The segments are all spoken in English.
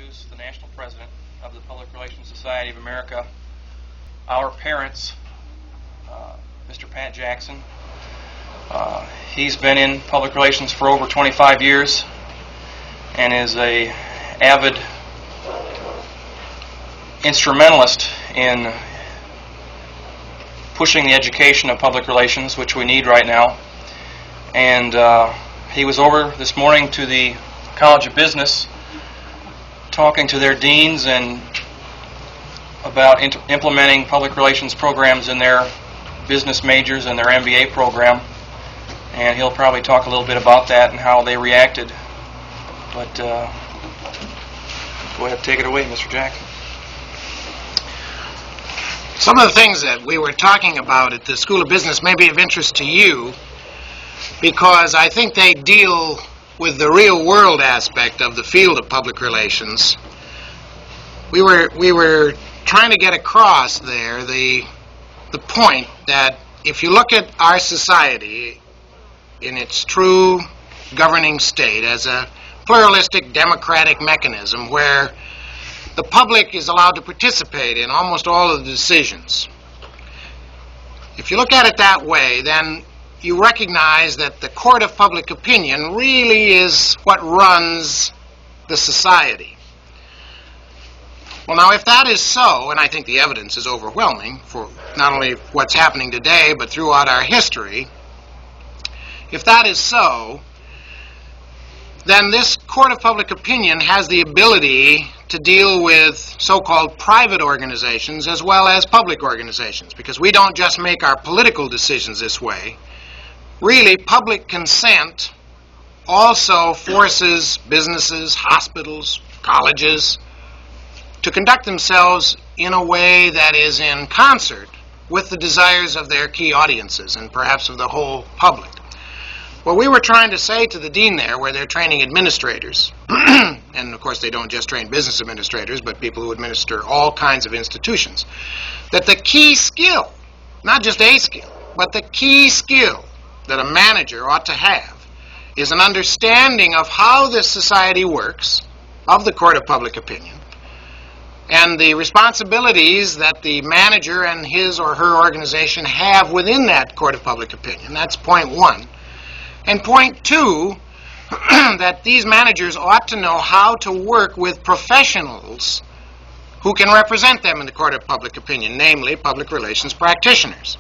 introduce the National President of the Public Relations Society of America, our parents, Mr. Pat Jackson. He's been in public relations for over 25 years and is an avid instrumentalist in pushing the education of public relations, which we need right now. And he was over this morning to the College of Business talking to their deans and about implementing public relations programs in their business majors and their MBA program. And he'll probably talk a little bit about that and how they reacted. But go ahead, take it away, Mr. Jackson. Some of the things that we were talking about at the School of Business may be of interest to you because I think they deal with the real world aspect of the field of public relations. We were trying to get across there the point that if you look at our society in its true governing state as a pluralistic democratic mechanism where the public is allowed to participate in almost all of the decisions. If you look at it that way, then you recognize that the court of public opinion really is what runs the society. Well, now, if that is so, and I think the evidence is overwhelming for not only what's happening today, but throughout our history, if that is so, then this court of public opinion has the ability to deal with so-called private organizations as well as public organizations, because we don't just make our political decisions this way. Really, public consent also forces businesses, hospitals, colleges to conduct themselves in a way that is in concert with the desires of their key audiences and perhaps of the whole public. What we were trying to say to the dean there, where they're training administrators, and of course they don't just train business administrators, but people who administer all kinds of institutions, that the key skill, not just a skill, but the key skill that a manager ought to have is an understanding of how this society works, of the court of public opinion, and the responsibilities that the manager and his or her organization have within that court of public opinion. That's point one. And point two, that these managers ought to know how to work with professionals who can represent them in the court of public opinion, namely public relations practitioners.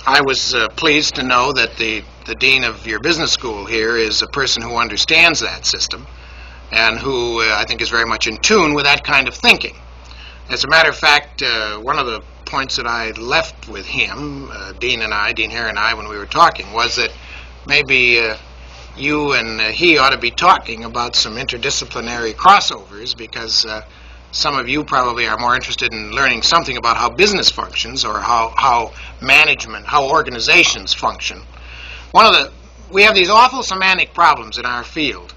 I was pleased to know that the dean of your business school here is a person who understands that system and who I think is very much in tune with that kind of thinking. As a matter of fact, one of the points that I left with him, Dean Hare and I, when we were talking, was that maybe you and he ought to be talking about some interdisciplinary crossovers, because some of you probably are more interested in learning something about how business functions or how management, how organizations function. We have these awful semantic problems in our field,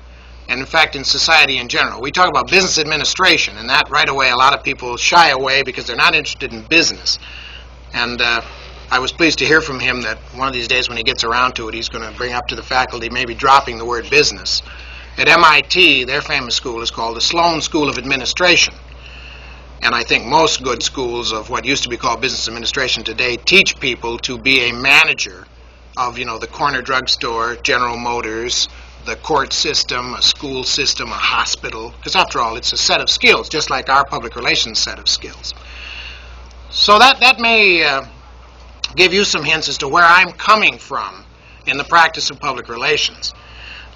and in fact in society in general. We talk about business administration, and that right away a lot of people shy away because they're not interested in business. And I was pleased to hear from him that one of these days when he gets around to it, he's going to bring up to the faculty maybe dropping the word business. At MIT, their famous school is called the Sloan School of Administration. And I think most good schools of what used to be called business administration today teach people to be a manager of, the corner drugstore, General Motors, the court system, a school system, a hospital. Because after all, it's a set of skills, just like our public relations set of skills. So that may give you some hints as to where I'm coming from in the practice of public relations.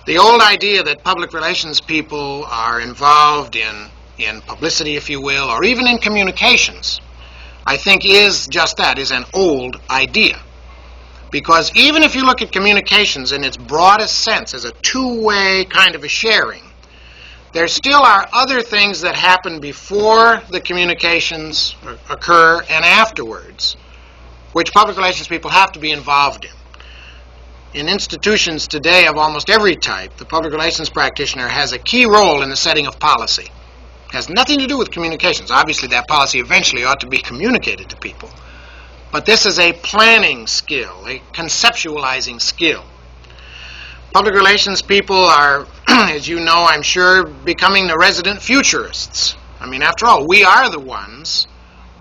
The old idea that public relations people are involved in publicity, if you will, or even in communications, I think is just that, is an old idea. Because even if you look at communications in its broadest sense as a two-way kind of a sharing, there still are other things that happen before the communications occur and afterwards, which public relations people have to be involved in. In institutions today of almost every type, the public relations practitioner has a key role in the setting of policy. It has nothing to do with communications. Obviously, that policy eventually ought to be communicated to people. But this is a planning skill, a conceptualizing skill. Public relations people are, as you know, I'm sure, becoming the resident futurists. I mean, after all, we are the ones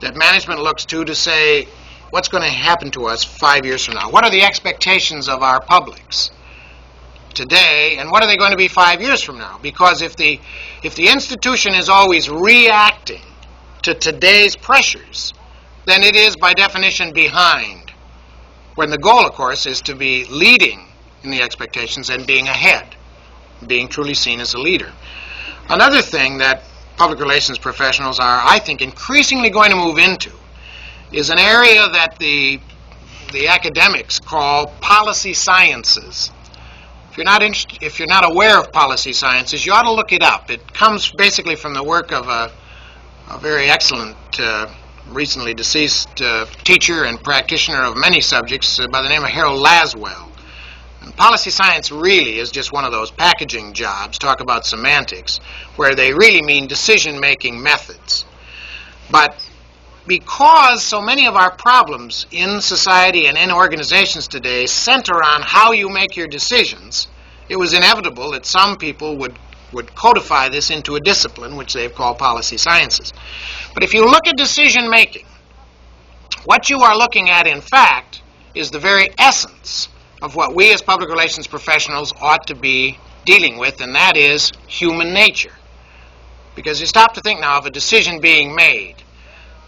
that management looks to say, what's going to happen to us 5 years from now? What are the expectations of our publics today, and what are they going to be 5 years from now? Because if the institution is always reacting to today's pressures, then it is by definition behind, when the goal, of course, is to be leading in the expectations and being ahead, being truly seen as a leader. Another thing that public relations professionals are, I think, increasingly going to move into is an area that the academics call policy sciences. If you're not aware of policy sciences, you ought to look it up. It comes basically from the work of a very excellent, recently deceased teacher and practitioner of many subjects by the name of Harold Laswell. And policy science really is just one of those packaging jobs, talk about semantics, where they really mean decision-making methods. But because so many of our problems in society and in organizations today center on how you make your decisions, it was inevitable that some people would codify this into a discipline, which they've called policy sciences. But if you look at decision-making, what you are looking at, in fact, is the very essence of what we as public relations professionals ought to be dealing with, and that is human nature. Because you stop to think now of a decision being made.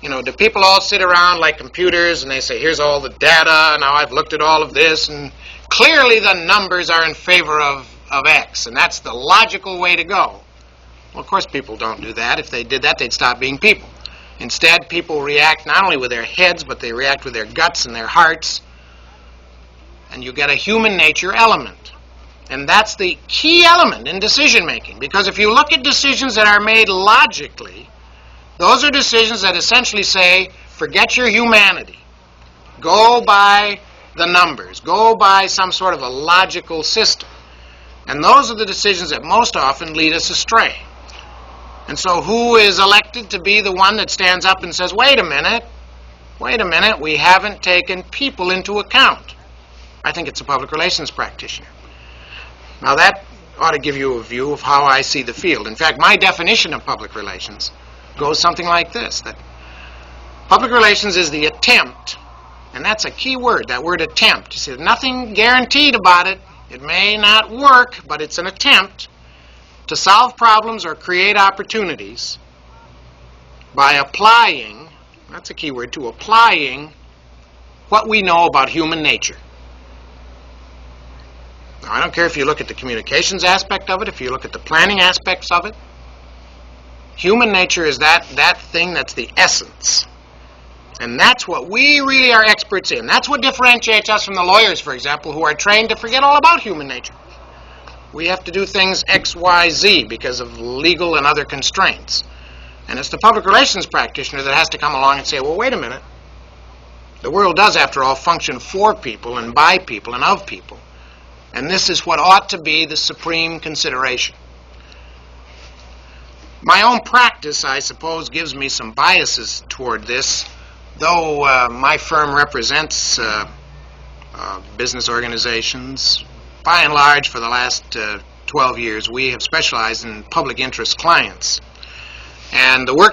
You know, do people all sit around like computers and they say, here's all the data, now I've looked at all of this, and clearly the numbers are in favor of X, and that's the logical way to go. Well, of course people don't do that. If they did that, they'd stop being people. Instead, people react not only with their heads, but they react with their guts and their hearts, and you get a human nature element. And that's the key element in decision-making, because if you look at decisions that are made logically, those are decisions that essentially say, forget your humanity. Go by the numbers. Go by some sort of a logical system. And those are the decisions that most often lead us astray. And so who is elected to be the one that stands up and says, wait a minute, we haven't taken people into account? I think it's a public relations practitioner. Now that ought to give you a view of how I see the field. In fact, my definition of public relations goes something like this, that public relations is the attempt, and that's a key word, that word attempt. You see, there's nothing guaranteed about it. It may not work, but it's an attempt to solve problems or create opportunities by applying, that's a key word, to applying what we know about human nature. Now, I don't care if you look at the communications aspect of it, if you look at the planning aspects of it. Human nature is that thing that's the essence. And that's what we really are experts in. That's what differentiates us from the lawyers, for example, who are trained to forget all about human nature. We have to do things X, Y, Z because of legal and other constraints. And it's the public relations practitioner that has to come along and say, well, wait a minute. The world does, after all, function for people and by people and of people. And this is what ought to be the supreme consideration. My own practice, I suppose, gives me some biases toward this, though my firm represents business organizations. By and large, for the last 12 years, we have specialized in public interest clients. And the work